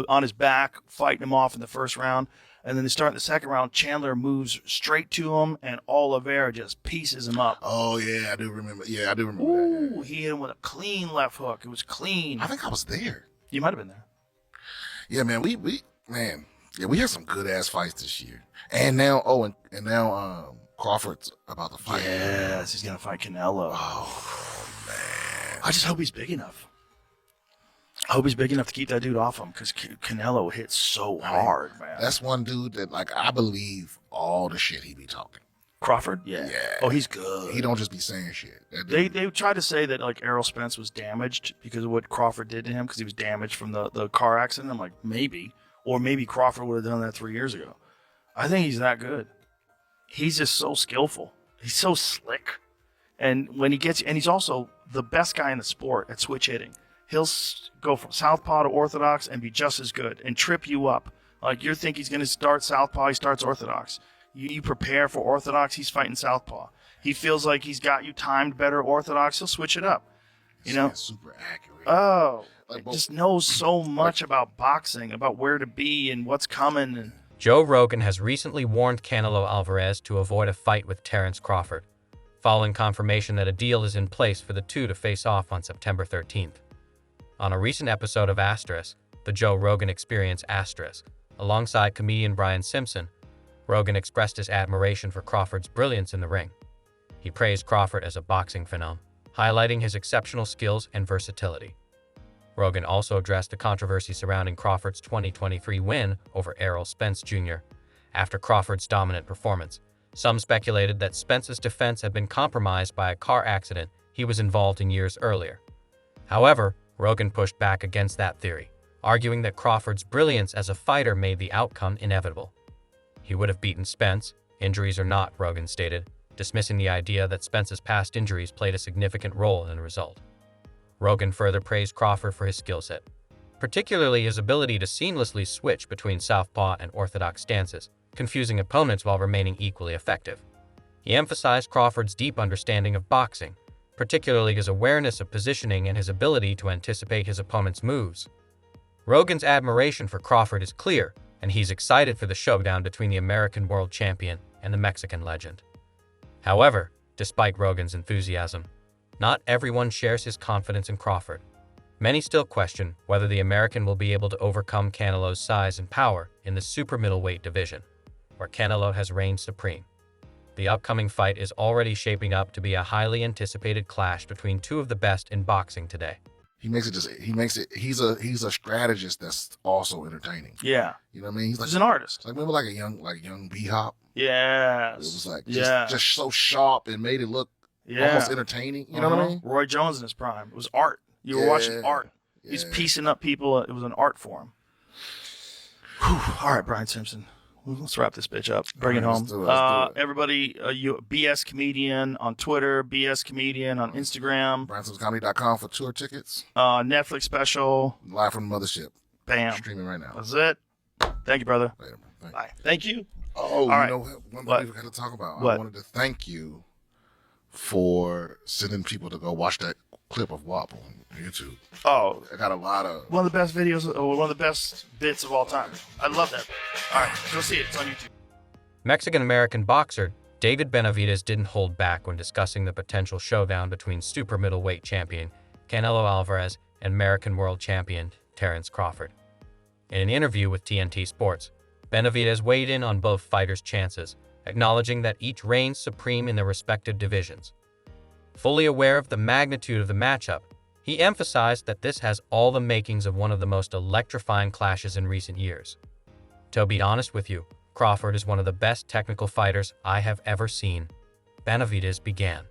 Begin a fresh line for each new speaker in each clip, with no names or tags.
on his back, fighting him off in the first round. And then they start in the second round. Chandler moves straight to him, and Oliveira just pieces him up.
Oh, yeah, I do remember. Yeah, I do remember that. Yeah.
He hit him with a clean left hook. It was clean.
I think I was there.
You might have been there.
Yeah, man, we had some good ass fights this year. And now, Crawford's about to fight.
Yes, he's gonna fight Canelo.
Oh man,
I just hope he's big enough. I hope he's big enough to keep that dude off him, because Canelo hits so hard, man.
That's one dude that, like, I believe all the shit he be talking.
Crawford? Yeah. Oh, he's good.
He don't just be saying shit.
They tried to say that, like, Errol Spence was damaged because of what Crawford did to him, because he was damaged from the car accident. I'm like, maybe. Or maybe Crawford would have done that 3 years ago. I think he's that good. He's just so skillful. He's so slick. And when he gets, and he's also the best guy in the sport at switch hitting. He'll go from southpaw to orthodox and be just as good and trip you up. Like, you think he's going to start southpaw, he starts orthodox. You prepare for orthodox, he's fighting southpaw. He feels like he's got you timed better orthodox, he'll switch it up. You know?
Super accurate.
Oh, like just knows so much about boxing, about where to be and what's coming. And
Joe Rogan has recently warned Canelo Alvarez to avoid a fight with Terence Crawford, following confirmation that a deal is in place for the two to face off on September 13th. On a recent episode of Asterisk, the Joe Rogan Experience Asterisk, alongside comedian Brian Simpson, Rogan expressed his admiration for Crawford's brilliance in the ring. He praised Crawford as a boxing phenom, highlighting his exceptional skills and versatility. Rogan also addressed the controversy surrounding Crawford's 2023 win over Errol Spence Jr. After Crawford's dominant performance, some speculated that Spence's defense had been compromised by a car accident he was involved in years earlier. However, Rogan pushed back against that theory, arguing that Crawford's brilliance as a fighter made the outcome inevitable. He would have beaten Spence, injuries or not, Rogan stated, dismissing the idea that Spence's past injuries played a significant role in the result. Rogan further praised Crawford for his skill set, particularly his ability to seamlessly switch between southpaw and orthodox stances, confusing opponents while remaining equally effective. He emphasized Crawford's deep understanding of boxing, particularly his awareness of positioning and his ability to anticipate his opponent's moves. Rogan's admiration for Crawford is clear, and he's excited for the showdown between the American world champion and the Mexican legend. However, despite Rogan's enthusiasm, not everyone shares his confidence in Crawford. Many still question whether the American will be able to overcome Canelo's size and power in the super middleweight division, where Canelo has reigned supreme. The upcoming fight is already shaping up to be a highly anticipated clash between two of the best in boxing today.
He's a strategist that's also entertaining.
yeah,
You know what I mean?
he's an artist.
Like, remember like a young B-Hop?
Yes.
It was like
yeah.
just so sharp and made it look almost entertaining. You know what I mean?
Roy Jones in his prime. It was art. You were watching art. He's piecing up people. It was an art form. All right, Brian Simpson. Let's wrap this bitch up. Bring it home.
Let's do it.
Everybody, you BS Comedian on Twitter, BS Comedian on Instagram.
BrianSimpsonComedy.com for tour tickets.
Netflix special.
Live from the mothership.
Bam.
Streaming right now.
That's it. Thank you, brother.
Later, man.
Bye. Thank you.
Oh,
right.
you know one thing we got to talk about.
What?
I wanted to thank you for sending people to go watch that clip of WAP on YouTube.
Oh,
I got a lot of...
one of the best videos, or one of the best bits of all time. I love that. All right, go see it. It's on YouTube.
Mexican-American boxer David Benavidez didn't hold back when discussing the potential showdown between super middleweight champion Canelo Alvarez and American world champion Terence Crawford. In an interview with TNT Sports, Benavidez weighed in on both fighters' chances, acknowledging that each reigns supreme in their respective divisions. Fully aware of the magnitude of the matchup, he emphasized that this has all the makings of one of the most electrifying clashes in recent years. To be honest with you, Crawford is one of the best technical fighters I have ever seen, Benavidez began.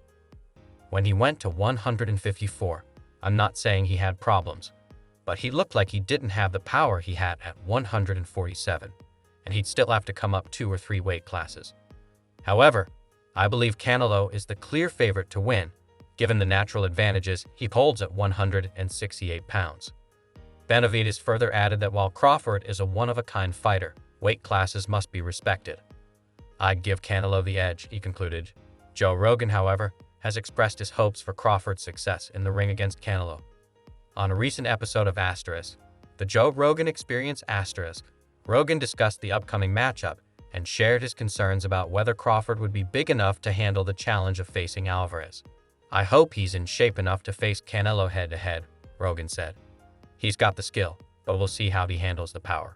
When he went to 154, I'm not saying he had problems, but he looked like he didn't have the power he had at 147, and he'd still have to come up 2 or 3 weight classes. However, I believe Canelo is the clear favorite to win, given the natural advantages he holds at 168 pounds. Benavidez further added that while Crawford is a one-of-a-kind fighter, weight classes must be respected. I'd give Canelo the edge, he concluded. Joe Rogan, however, has expressed his hopes for Crawford's success in the ring against Canelo. On a recent episode of Asterisk, The Joe Rogan Experience ***. Rogan discussed the upcoming matchup and shared his concerns about whether Crawford would be big enough to handle the challenge of facing Alvarez. "I hope he's in shape enough to face Canelo head-to-head," Rogan said. "He's got the skill, but we'll see how he handles the power."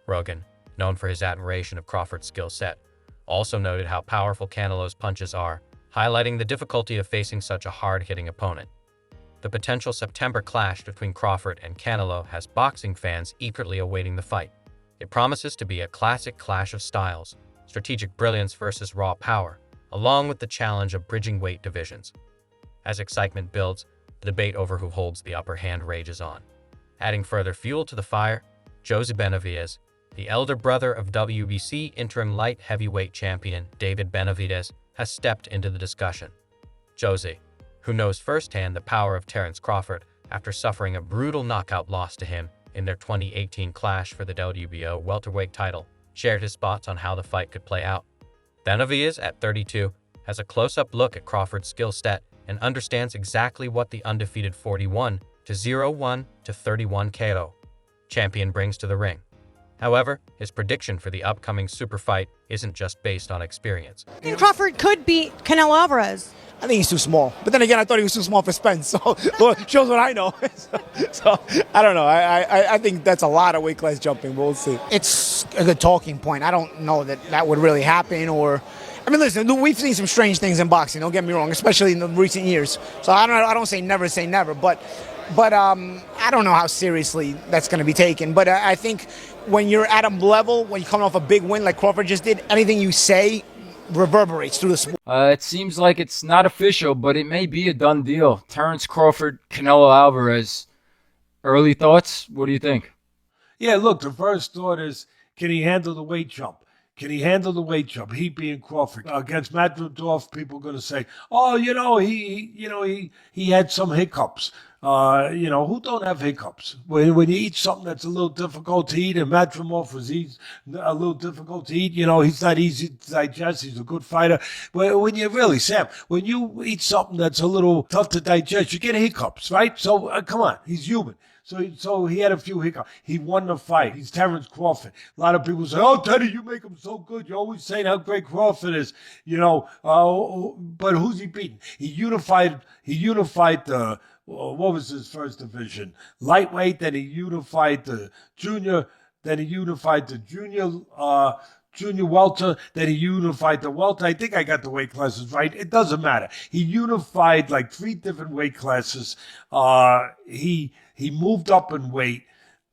Rogan, known for his admiration of Crawford's skill set, also noted how powerful Canelo's punches are, highlighting the difficulty of facing such a hard-hitting opponent. The potential September clash between Crawford and Canelo has boxing fans eagerly awaiting the fight. It promises to be a classic clash of styles, strategic brilliance versus raw power, along with the challenge of bridging weight divisions. As excitement builds, the debate over who holds the upper hand rages on. Adding further fuel to the fire, Jose Benavidez, the elder brother of WBC interim light heavyweight champion David Benavidez, has stepped into the discussion. Jose, who knows firsthand the power of Terence Crawford after suffering a brutal knockout loss to him in their 2018 clash for the WBO welterweight title, shared his thoughts on how the fight could play out. Benavidez, at 32, has a close-up look at Crawford's skill set and understands exactly what the undefeated 41-0-1-31 KO champion brings to the ring. However, his prediction for the upcoming super fight isn't just based on experience.
I think Crawford could beat Canelo Alvarez.
I think he's too small. But then again, I thought he was too small for Spence. So shows what I know. so I don't know. I think that's a lot of weight class jumping, but we'll see. It's a good talking point. I don't know that would really happen. I mean, listen, we've seen some strange things in boxing. Don't get me wrong, especially in the recent years. So I don't say never, but I don't know how seriously that's going to be taken. But I think when you're at a level, when you come off a big win like Crawford just did, anything you say reverberates through the sport.
It seems like it's not official, but it may be a done deal. Terence Crawford, Canelo Alvarez. Early thoughts? What do you think?
Yeah, look, the first thought is, can he handle the weight jump? Can he handle the weight jump? He being Crawford against Madridov, people are going to say, "Oh, he had some hiccups." Who don't have hiccups? When you eat something that's a little difficult to eat, and Madrimov was a little difficult to eat, he's not easy to digest. He's a good fighter. But when you eat something that's a little tough to digest, you get hiccups, right? So come on, he's human. So he had a few hiccups. He won the fight. He's Terence Crawford. A lot of people say, "Oh, Teddy, you make him so good. You're always saying how great Crawford is." But who's he beating? He unified the, what was his first division? Lightweight. Then he unified the junior. Then he unified the junior welter, then he unified the welter. I think I got the weight classes right. It doesn't matter. He unified like 3 different weight classes. He moved up in weight.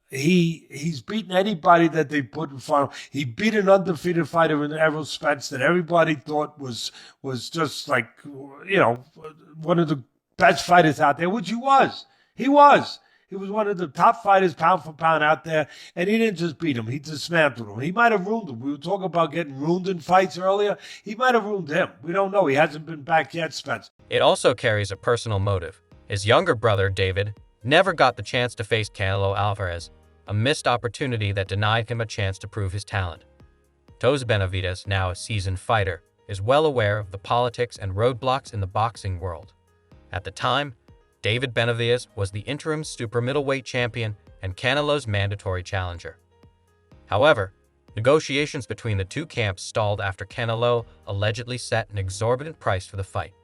He's beaten anybody that they put in front of him. He beat an undefeated fighter in Errol Spence that everybody thought was just like, one of the best fighters out there, which he was. He was. He was one of the top fighters pound for pound out there, and he didn't just beat him. He dismantled him. He might have ruined him. We were talking about getting ruined in fights earlier. He might have ruined him. We don't know. He hasn't been back yet, Spence.
It also carries a personal motive. His younger brother, David, never got the chance to face Canelo Alvarez, a missed opportunity that denied him a chance to prove his talent. Jose Benavidez, now a seasoned fighter, is well aware of the politics and roadblocks in the boxing world. At the time, David Benavidez was the interim super middleweight champion and Canelo's mandatory challenger. However, negotiations between the two camps stalled after Canelo allegedly set an exorbitant price for the fight.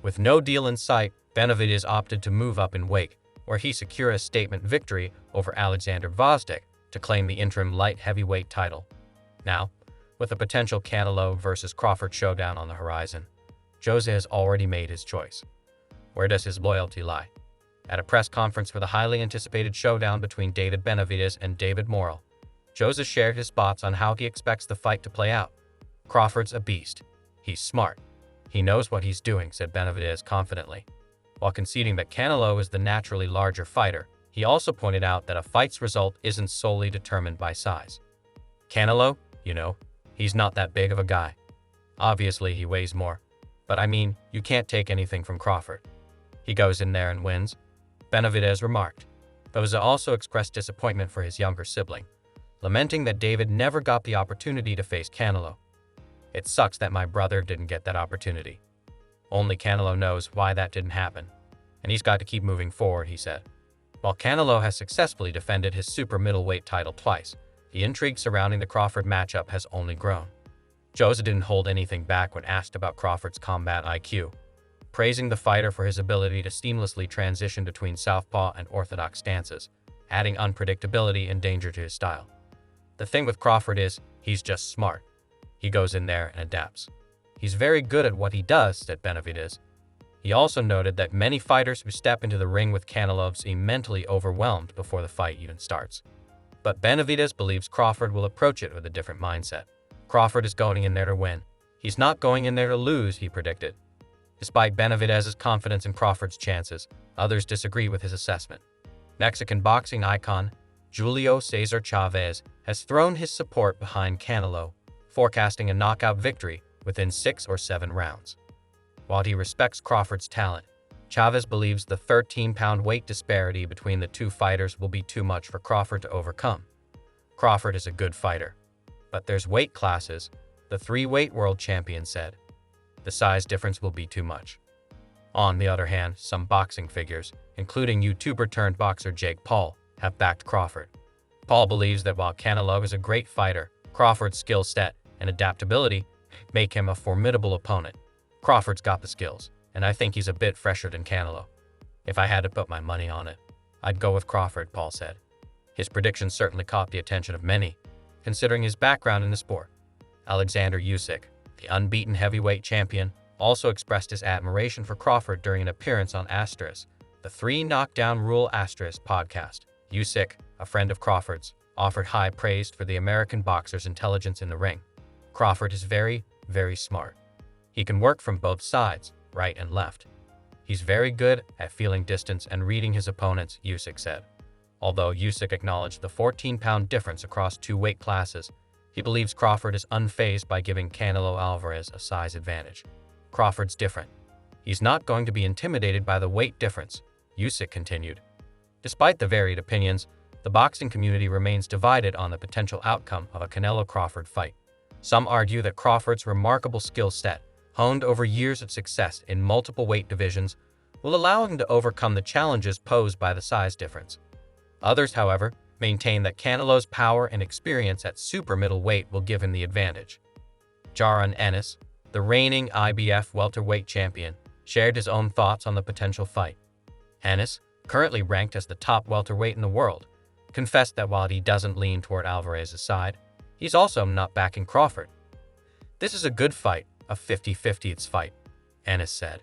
With no deal in sight, Benavidez opted to move up in weight, where he secured a statement victory over Alexander Gvozdyk to claim the interim light heavyweight title. Now, with a potential Canelo versus Crawford showdown on the horizon, Jose has already made his choice. Where does his loyalty lie? At a press conference for the highly anticipated showdown between David Benavidez and David Morrell, Jose shared his thoughts on how he expects the fight to play out. "Crawford's a beast. He's smart. He knows what he's doing," said Benavidez confidently. While conceding that Canelo is the naturally larger fighter, he also pointed out that a fight's result isn't solely determined by size. "Canelo, he's not that big of a guy. Obviously, he weighs more. But you can't take anything from Crawford. He goes in there and wins," Benavidez remarked. Jose also expressed disappointment for his younger sibling, lamenting that David never got the opportunity to face Canelo. "It sucks that my brother didn't get that opportunity. Only Canelo knows why that didn't happen, and he's got to keep moving forward," he said. While Canelo has successfully defended his super middleweight title twice, the intrigue surrounding the Crawford matchup has only grown. Jose didn't hold anything back when asked about Crawford's combat IQ, praising the fighter for his ability to seamlessly transition between southpaw and orthodox stances, adding unpredictability and danger to his style. The thing with Crawford is, he's just smart. He goes in there and adapts. He's very good at what he does, said Benavidez. He also noted that many fighters who step into the ring with Canelo seem mentally overwhelmed before the fight even starts. But Benavidez believes Crawford will approach it with a different mindset. Crawford is going in there to win. He's not going in there to lose, he predicted. Despite Benavidez's confidence in Crawford's chances, others disagree with his assessment. Mexican boxing icon Julio Cesar Chavez has thrown his support behind Canelo, forecasting a knockout victory within 6 or 7 rounds. While he respects Crawford's talent, Chavez believes the 13-pound weight disparity between the two fighters will be too much for Crawford to overcome. Crawford is a good fighter, but there's weight classes, the 3-weight world champion said. The size difference will be too much. On the other hand, some boxing figures, including YouTuber-turned-boxer Jake Paul, have backed Crawford. Paul believes that while Canelo is a great fighter, Crawford's skill set and adaptability make him a formidable opponent. Crawford's got the skills, and I think he's a bit fresher than Canelo. If I had to put my money on it, I'd go with Crawford, Paul said. His predictions certainly caught the attention of many, considering his background in the sport. Alexander Usyk, the unbeaten heavyweight champion, also expressed his admiration for Crawford during an appearance on Asterisk, the 3 Knockdown Rule Asterisk podcast. Usyk, a friend of Crawford's, offered high praise for the American boxer's intelligence in the ring. Crawford is very, very smart. He can work from both sides, right and left. He's very good at feeling distance and reading his opponents, Usyk said. Although Usyk acknowledged the 14-pound difference across 2 weight classes, he believes Crawford is unfazed by giving Canelo Alvarez a size advantage. Crawford's different. He's not going to be intimidated by the weight difference, Usyk continued. Despite the varied opinions, the boxing community remains divided on the potential outcome of a Canelo-Crawford fight. Some argue that Crawford's remarkable skill set, honed over years of success in multiple weight divisions, will allow him to overcome the challenges posed by the size difference. Others, however, maintain that Canelo's power and experience at super middleweight will give him the advantage. Jaron Ennis, the reigning IBF welterweight champion, shared his own thoughts on the potential fight. Ennis, currently ranked as the top welterweight in the world, confessed that while he doesn't lean toward Alvarez's side, he's also not backing Crawford. This is a good fight, a 50-50 fight, Ennis said.